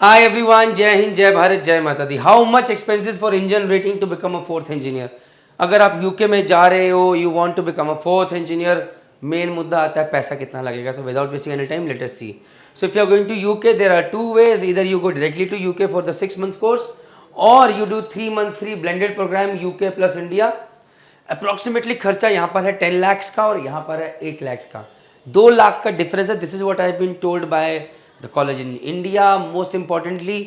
Hi everyone, जय हिंद, जय भारत, जय माता दी. How much expenses for engine rating to become a fourth engineer? अगर आप यूके में जा रहे हो, you want to become a fourth engineer, main मुद्दा आता है पैसा कितना लगेगा. तो without wasting any time, let us see. So if you are going to UK, there are two ways. Either you go directly to UK for the 6 months course, or you do 3 months free blended program UK plus India. Approximately खर्चा यहाँ पर है 10 lakhs का और यहाँ पर है 8 lakhs का. 2 लाख का डिफरेंस है. This is what I have been told by the college in India. Most importantly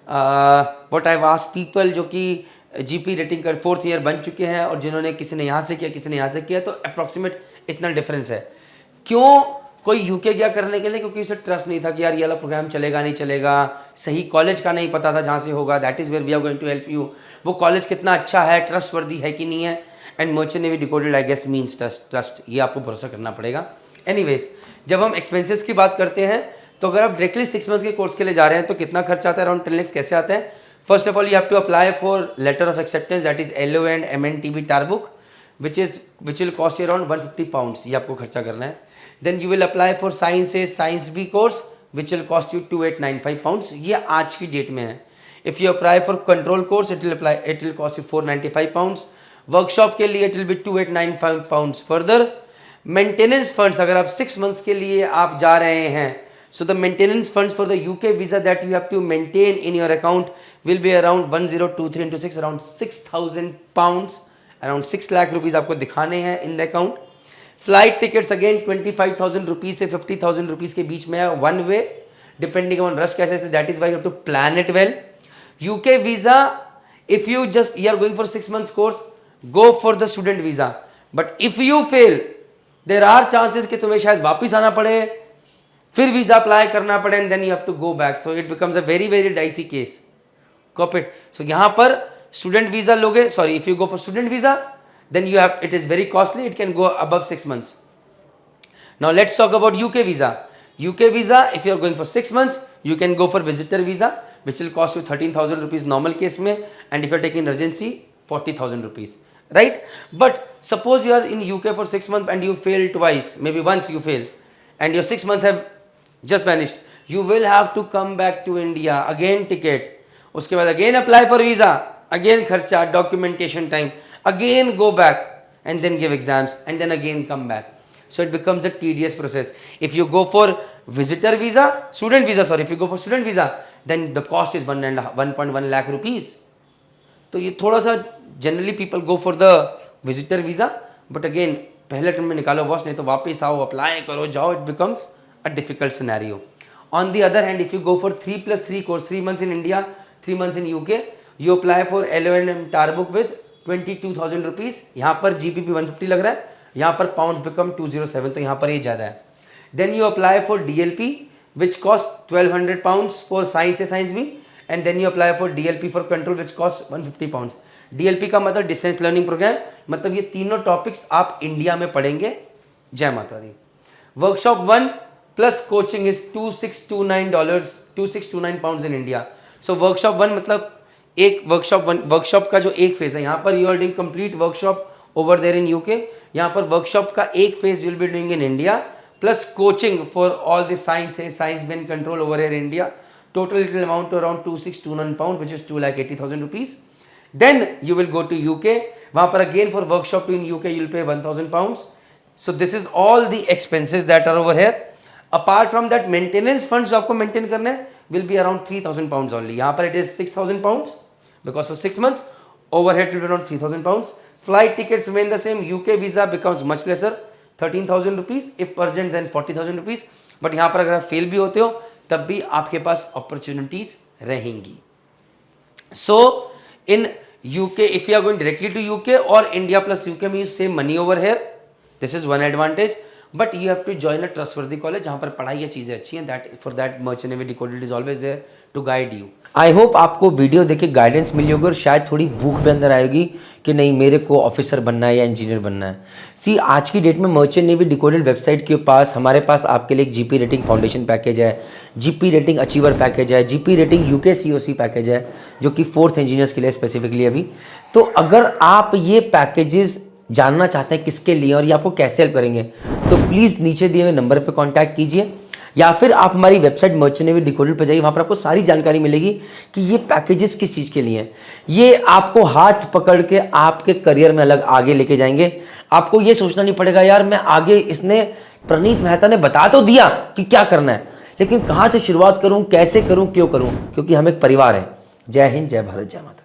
what I have asked people जो कि जीपी रेटिंग कर 4th ईयर बन चुके हैं और जिन्होंने किसी ने यहाँ से किया किसी ने यहाँ से किया, तो अप्रॉक्सीमेट इतना डिफरेंस है. क्यों कोई यूके गया करने के लिए? क्योंकि उसे ट्रस्ट नहीं था कि यार ये वाला प्रोग्राम चलेगा नहीं चलेगा, सही कॉलेज का नहीं पता था जहाँ से होगा. That is where we are going to help you. वो कॉलेज कितना अच्छा है, ट्रस्टवर्दी है कि नहीं है. And merchant navy decoded I guess means trust. ये आपको भरोसा करना पड़ेगा. एनीवेज, जब हम एक्सपेंसेस की बात करते हैं तो अगर आप डायरेक्टली 6 मंथ्स के कोर्स के लिए जा रहे हैं तो कितना खर्चा आता है? Around 10 lakhs. कैसे आता है? First of all you have to apply for letter of acceptance, that is LO and MNTB tar book, which will cost you around 150 pounds. ये आपको खर्चा करना है. Then you will apply for science B course which will cost you 2895 pounds. ये आज की date में है. If you apply for control course it will cost you 495 pounds. Workshop के लिए it will be 2895 pounds. Further maintenance funds, अगर आप 6 months के लिए आप जा रहे हैं, so the maintenance funds for the UK visa that you have to maintain in your account will be around 1023 into 6, around 6000 pounds, around 6 lakh rupees आपको दिखाने हैं in the account. Flight tickets again 25,000 rupees से 50,000 rupees के बीच में है, one way, depending on rush कैसे. That is why you have to plan it well. UK visa, if you just you are going for 6 months course, go for the student visa. But if you fail, there are chances कि तुम्हें शायद वापिस आना पड़े, फिर visa apply करना पड़े, and then you have to go back. So it becomes a very very dicey case. Cop it. So यहाँ पर स्टूडेंट वीज़ा लोगे, sorry, if you go for student visa then you have, it is very costly, it can go above 6 months. Now let's talk about UK visa. UK visa, if you are going for 6 months, you can go for visitor visa, which will cost you 13,000 rupees normal case mein, and if you are taking urgency, 40,000 rupees, right? But suppose you are in UK for 6 months and you fail twice, maybe once you fail, and your 6 months have just vanished, you will have to come back to India, again ticket, uske baad again apply for visa, again kharcha, documentation time, again go back and then give exams and then again come back. So it becomes a tedious process. If you go for visitor visa, student visa, sorry, if you go for student visa, then the cost is 1.1 lakh rupees. तो ये थोड़ा सा generally people go for the visitor visa, but again पहले term में निकालो boss, नहीं तो वापस आओ, अप्लाई करो, जाओ. It becomes a difficult scenario. On the other hand, if you go for 3+3 course, 3 months in India, 3 months in UK, you apply for LO&M tar book with 22,000 rupees. यहाँ पर GBP 150 लग रहा है, यहाँ पर पाउंड बिकम 207, तो यहाँ पर ये ज़्यादा है. Then you apply for DLP which cost 1200 pounds for science भी, and then you apply for DLP for control which cost 150 pounds. DLP का मतलब डिस्टेंस लर्निंग प्रोग्राम, मतलब ये तीनों टॉपिक्स आप इंडिया में पढ़ेंगे. जय माता दी. Workshop 1 plus coaching is $2629 pounds in India. So workshop 1 मतलब एक वर्कशॉप का जो एक फेज है, यहाँ पर you are doing complete workshop over there in UK. यहाँ पर वर्कशॉप का एक phase you will be doing in India, plus coaching for all the science ben control over here India. Total it will amount to around 2629 pounds which is 2,80,000 rupees. Then you will go to UK. वहाँ पर again for workshop two in UK you will pay 1,000 pounds. So this is all the expenses that are over here. Apart from that maintenance funds आपको maintain करने will be around 3,000 pounds only. यहाँ पर it is 6,000 pounds because for 6 months, overhead will be around 3,000 pounds. Flight tickets remain the same. UK visa becomes much lesser, 13,000 rupees. If urgent then 40,000 rupees. But यहाँ पर अगर आप fail भी होते हो तब भी आपके पास opportunities रहेंगी. So in UK, if you are going directly to UK or India plus UK में you save money over here. This is one advantage. But you have to join a trustworthy college जहाँ पर पढ़ाई या चीज़ें अच्छी हैं. That for that merchant navy decoded is always there to guide you. I hope आपको video देख के गाइडेंस मिली होगी और शायद थोड़ी भूख भी अंदर आएगी कि नहीं मेरे को ऑफिसर बनना है या इंजीनियर बनना है. सी आज की डेट में मर्चेंट नेवी डिकोडेड वेबसाइट के पास हमारे पास आपके लिए एक जीपी रेटिंग फाउंडेशन पैकेज है, जीपी रेटिंग अचीवर पैकेज है, GP rating UK COC package है जो कि 4th इंजीनियर्स के लिए स्पेसिफिकली अभी. तो अगर आप ये पैकेजेस जानना चाहते हैं किसके लिए और ये आपको कैसे हेल्प करेंगे, तो प्लीज़ नीचे दिए हुए नंबर पे कांटेक्ट कीजिए. या फिर आप हमारी वेबसाइट मर्चेंट नेवी डिकोडेड पर जाइए, वहाँ पर आपको सारी जानकारी मिलेगी कि ये पैकेजेस किस चीज़ के लिए हैं। ये आपको हाथ पकड़ के आपके करियर में अलग आगे लेके जाएंगे। आपको ये सोचना नहीं पड़ेगा यार मैं आगे, इसने प्रणीत मेहता ने बता तो दिया कि क्या करना है, लेकिन कहाँ से शुरुआत करूँ, कैसे करूँ, क्यों करूँ, क्योंकि हम एक परिवार है। जय हिंद, जय भारत, जय माता।